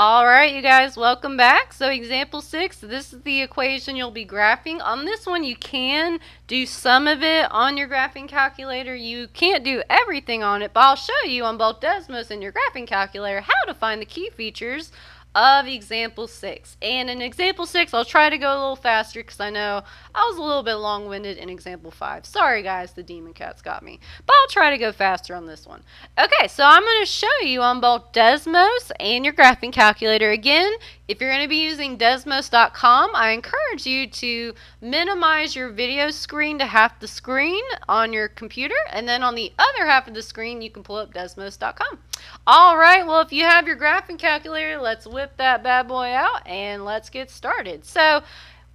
All right, you guys, welcome back. So example 6, this is the equation you'll be graphing. On this one, you can do some of it on your graphing calculator. You can't do everything on it, but I'll show you on both Desmos and your graphing calculator how to find the key features of example 6. And in example 6, I'll try to go a little faster because I know I was a little bit long-winded in example 5. Sorry guys, the demon cats got me. But I'll try to go faster on this one. Okay, so I'm going to show you on both Desmos and your graphing calculator. Again, if you're going to be using Desmos.com, I encourage you to minimize your video screen to half the screen on your computer, and then on the other half of the screen, you can pull up Desmos.com. All right, well, if you have your graphing calculator, let's whip that bad boy out and let's get started. So,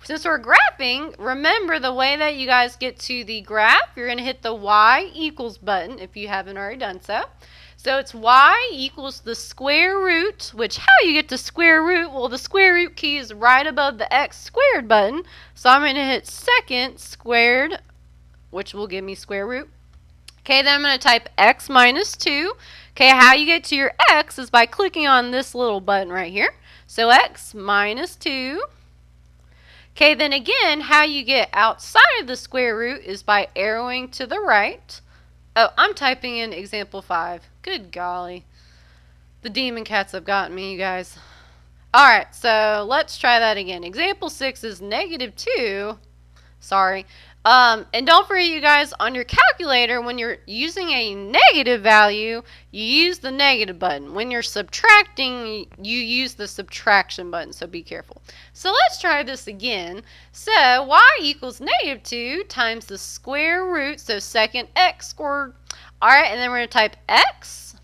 since we're graphing, remember the way that you guys get to the graph, you're going to hit the y equals button if you haven't already done so. So it's y equals the square root, which how you get to square root? Well, the square root key is right above the x squared button. So I'm going to hit second squared, which will give me square root. Okay, then I'm going to type x minus 2. Okay, how you get to your x is by clicking on this little button right here. So x minus 2. Okay, then again, how you get outside of the square root is by arrowing to the right. Oh, I'm typing in example 5. Good golly. The demon cats have gotten me, you guys. Alright, so let's try that again. Example 6 is negative 2. Sorry. And don't forget, you guys, on your calculator, when you're using a negative value, you use the negative button. When you're subtracting, you use the subtraction button, so be careful. So let's try this again. So y equals negative 2 times the square root, so second x squared. Alright, and then we're going to type x.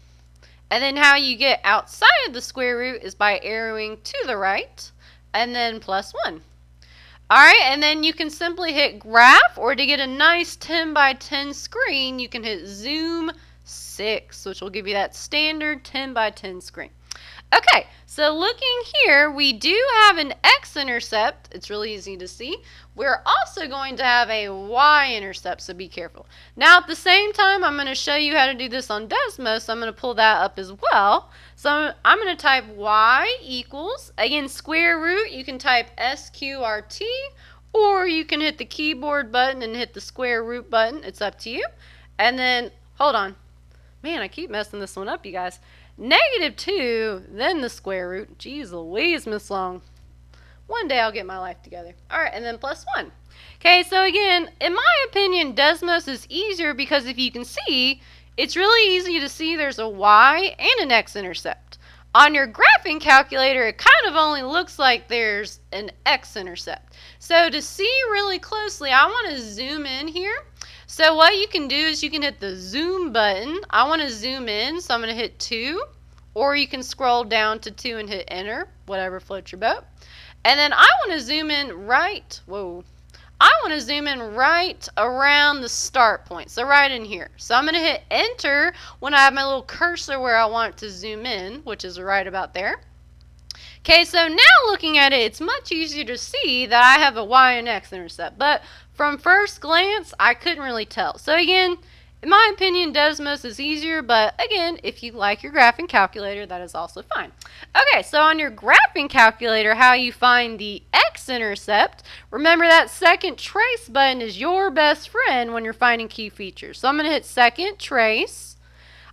And then how you get outside of the square root is by arrowing to the right, and then plus 1. Alright, and then you can simply hit graph, or to get a nice 10 by 10 screen, you can hit zoom 6, which will give you that standard 10 by 10 screen. Okay, so looking here, we do have an x-intercept. It's really easy to see. We're also going to have a y-intercept, so be careful. Now, at the same time, I'm going to show you how to do this on Desmos, so I'm going to pull that up as well. So I'm going to type y equals, again, square root, you can type SQRT, or you can hit the keyboard button and hit the square root button. It's up to you. And then, hold on. Man, I keep messing this one up, you guys. Negative 2, then the square root. Jeez Louise, Miss Long. One day I'll get my life together. Alright, and then plus 1. Okay, so again, in my opinion, Desmos is easier because if you can see, it's really easy to see there's a y and an x-intercept. On your graphing calculator, it kind of only looks like there's an x-intercept. So to see really closely, I want to zoom in here. So what you can do is you can hit the zoom button. I want to zoom in, so I'm going to hit 2. Or you can scroll down to 2 and hit enter, whatever floats your boat. And then I want to zoom in right, I want to zoom in right around the start point, so right in here. So I'm going to hit enter when I have my little cursor where I want it to zoom in, which is right about there. Okay, so now looking at it, it's much easier to see that I have a y and x intercept. But from first glance, I couldn't really tell. So again, in my opinion, Desmos is easier, but again, if you like your graphing calculator, that is also fine. Okay, so on your graphing calculator, how you find the x-intercept, remember that second trace button is your best friend when you're finding key features. So I'm going to hit second trace.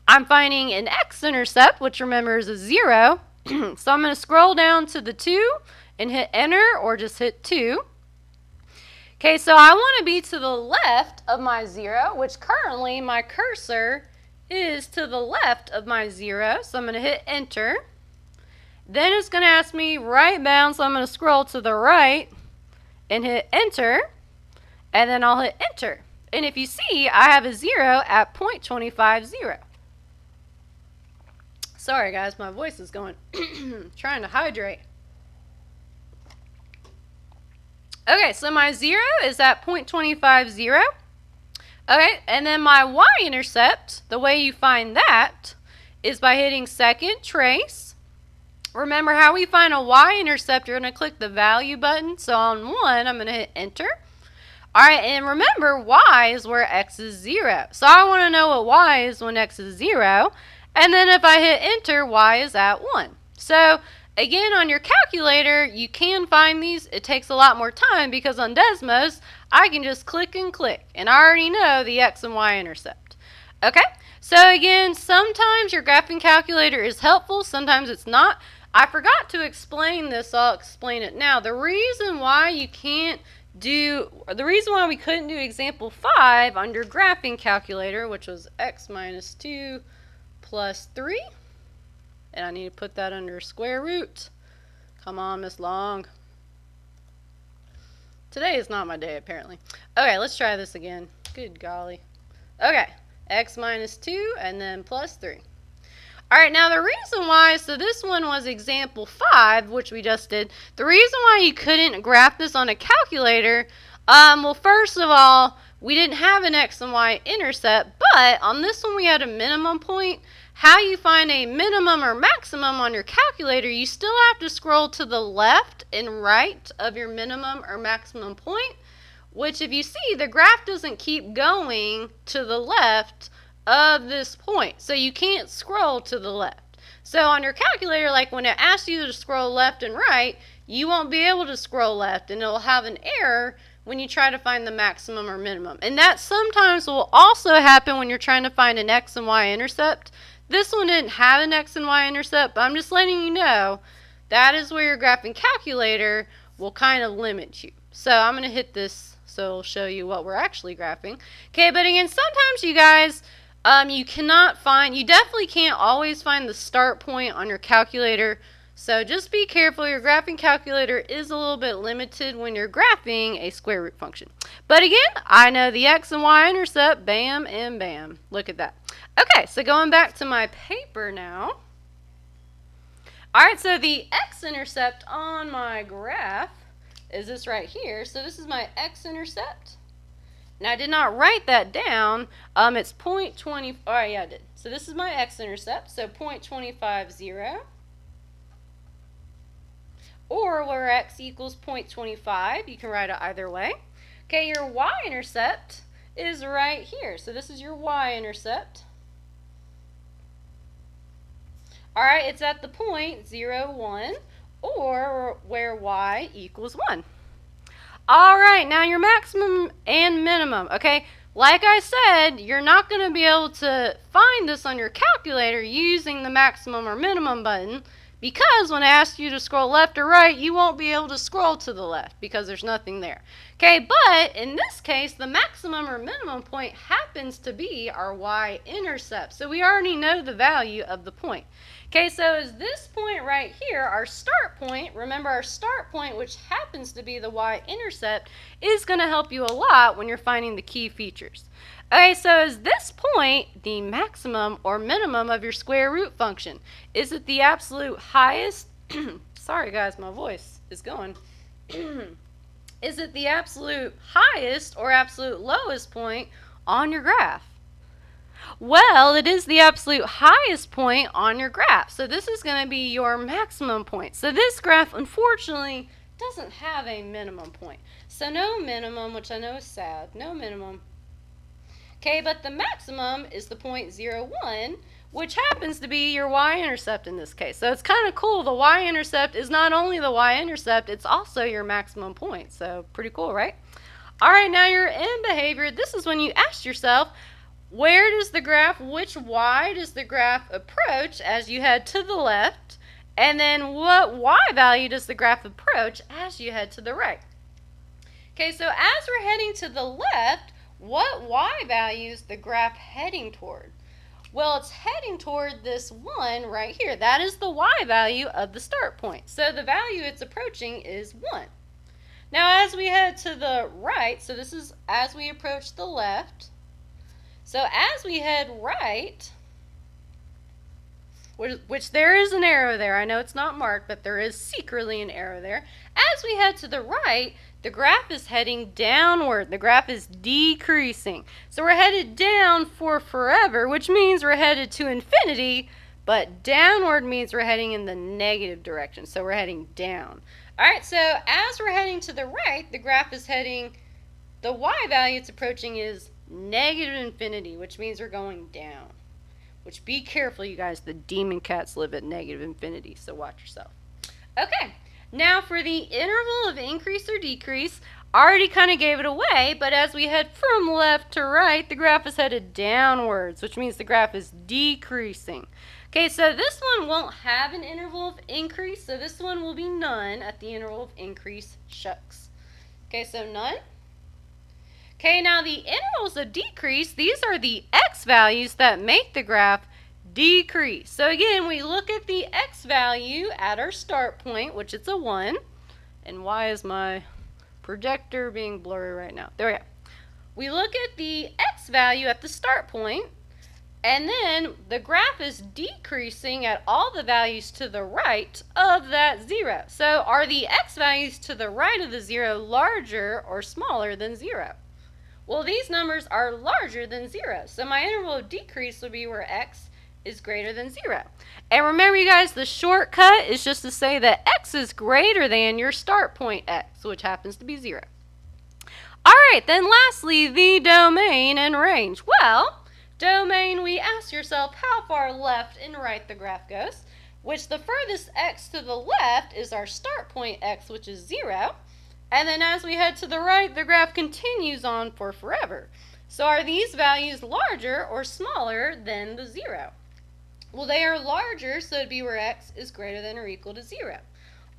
I'm finding an x-intercept, which remember is a 0. So I'm going to scroll down to the 2 and hit enter, or just hit 2. Okay, so I want to be to the left of my 0, which currently my cursor is to the left of my 0. So I'm going to hit enter. Then it's going to ask me right bound, so I'm going to scroll to the right and hit enter. And then I'll hit enter. And if you see, I have a 0 at 0.250. Sorry guys, my voice is going, trying to hydrate. Okay, so my 0 is at 0.250. Okay, and then my y-intercept, the way you find that is by hitting second trace. Remember how we find a y-intercept, you're going to click the value button. So on 1, I'm going to hit enter. Alright, and remember y is where x is 0. So I want to know what y is when x is 0. And then if I hit enter, y is at 1. So Again, on your calculator, you can find these. It takes a lot more time because on Desmos, I can just click and click, and I already know the x and y intercept. Okay, so again, sometimes your graphing calculator is helpful, sometimes it's not. I forgot to explain this, I'll explain it now. The reason why we couldn't do example 5 under graphing calculator, which was x minus 2 plus 3, and I need to put that under square root. Come on, Miss Long. Today is not my day, apparently. Okay, let's try this again. Good golly. Okay, x minus 2 and then plus 3. All right, now the reason why, so this one was example 5, which we just did. The reason why you couldn't graph this on a calculator, well, first of all, we didn't have an x and y intercept, but on this one we had a minimum point. How you find a minimum or maximum on your calculator, you still have to scroll to the left and right of your minimum or maximum point, which if you see, the graph doesn't keep going to the left of this point. So you can't scroll to the left. So on your calculator, like when it asks you to scroll left and right, you won't be able to scroll left and it will have an error when you try to find the maximum or minimum. And that sometimes will also happen when you're trying to find an x and y intercept. This one didn't have an x and y intercept, but I'm just letting you know that is where your graphing calculator will kind of limit you. So I'm going to hit this so it'll show you what we're actually graphing. Okay, but again, sometimes you guys, you definitely can't always find the start point on your calculator. So just be careful, your graphing calculator is a little bit limited when you're graphing a square root function. But again, I know the x and y intercept, bam and bam. Look at that. Okay, so going back to my paper now. Alright, so the x-intercept on my graph is this right here. So this is my x-intercept. Now I did not write that down. It's 0.20. Alright, yeah, I did. So this is my x-intercept. So 0.250. Or where x equals 0.25. You can write it either way. Okay, your y-intercept is right here. So this is your y-intercept. Alright, it's at the point 0, 1, or where y equals 1. Alright, now your maximum and minimum, okay? Like I said, you're not going to be able to find this on your calculator using the maximum or minimum button because when I ask you to scroll left or right, you won't be able to scroll to the left because there's nothing there. Okay, but in this case, the maximum or minimum point happens to be our y-intercept. So we already know the value of the point. Okay, so is this point right here, our start point, remember our start point, which happens to be the y-intercept, is going to help you a lot when you're finding the key features. Okay, so is this point the maximum or minimum of your square root function? Is it the absolute highest? Sorry guys, my voice is going. Is it the absolute highest or absolute lowest point on your graph? Well, it is the absolute highest point on your graph. So this is going to be your maximum point. So this graph, unfortunately, doesn't have a minimum point. So no minimum, which I know is sad. No minimum. Okay, but the maximum is the point 0, 1, which happens to be your y-intercept in this case. So it's kind of cool. The y-intercept is not only the y-intercept, it's also your maximum point. So pretty cool, right? All right, now your end behavior. This is when you ask yourself, where does the graph, which y does the graph approach as you head to the left? And then what y value does the graph approach as you head to the right? Okay, so as we're heading to the left, what y value is the graph heading toward? Well, it's heading toward this 1 right here. That is the y value of the start point. So the value it's approaching is 1. Now as we head to the right, so this is as we approach the left. So as we head right, which there is an arrow there. I know it's not marked, but there is secretly an arrow there. As we head to the right, the graph is heading downward. The graph is decreasing. So we're headed down for forever, which means we're headed to infinity, but downward means we're heading in the negative direction. So we're heading down. All right, so as we're heading to the right, the graph is heading, the y value it's approaching is negative infinity, which means we're going down. Which, be careful, you guys, the demon cats live at negative infinity, so watch yourself. Okay, now for the interval of increase or decrease, I already kind of gave it away, but as we head from left to right, the graph is headed downwards, which means the graph is decreasing. Okay, so this one won't have an interval of increase, so this one will be none at the interval of increase. Shucks. Okay, so none. Okay, now the intervals of decrease, these are the x values that make the graph decrease. So again, we look at the x value at our start point, which it's a 1. And why is my projector being blurry right now? There we go. We look at the x value at the start point, and then the graph is decreasing at all the values to the right of that 0. So are the x values to the right of the 0 larger or smaller than 0? Well, these numbers are larger than 0. So my interval of decrease will be where x is greater than 0. And remember, you guys, the shortcut is just to say that x is greater than your start point x, which happens to be 0. All right, then lastly, the domain and range. Well, domain, we ask yourself how far left and right the graph goes, which the furthest x to the left is our start point x, which is 0. And then as we head to the right, the graph continues on for forever. So are these values larger or smaller than the 0? Well, they are larger, so it'd be where x is greater than or equal to 0.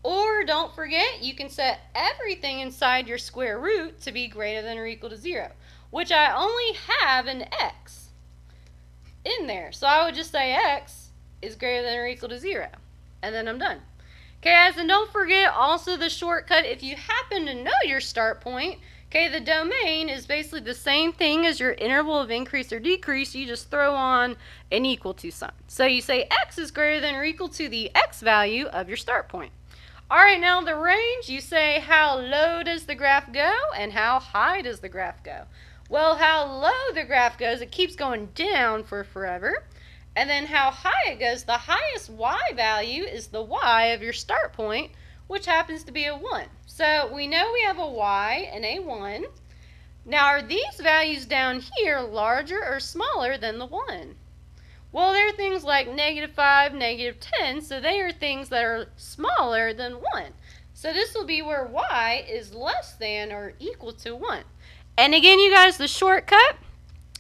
Or don't forget, you can set everything inside your square root to be greater than or equal to 0, which I only have an x in there. So I would just say x is greater than or equal to 0, and then I'm done. Okay, guys, and don't forget also the shortcut. If you happen to know your start point, okay, the domain is basically the same thing as your interval of increase or decrease. You just throw on an equal to sign. So you say x is greater than or equal to the x value of your start point. All right, now the range, you say how low does the graph go and how high does the graph go? Well, how low the graph goes, it keeps going down for forever. And then how high it goes, the highest y value is the y of your start point, which happens to be a 1. So we know we have a y and a 1. Now, are these values down here larger or smaller than the 1? Well, they're things like -5, -10, so they are things that are smaller than 1. So this will be where y is less than or equal to 1. And again, you guys, the shortcut,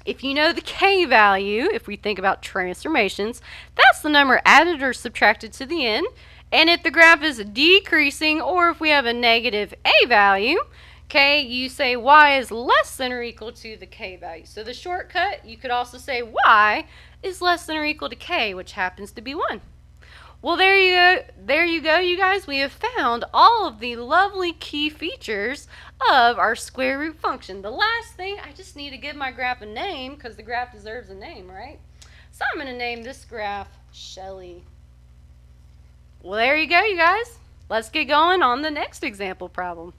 if you know the k value, if we think about transformations, that's the number added or subtracted to the end. And if the graph is decreasing, or if we have a negative a value, okay, you say y is less than or equal to the k value. So the shortcut, you could also say y is less than or equal to k, which happens to be 1. Well, there you go, you guys. We have found all of the lovely key features of our square root function. The last thing, I just need to give my graph a name because the graph deserves a name, right? So I'm going to name this graph Shelly. Well, there you go, you guys. Let's get going on the next example problem.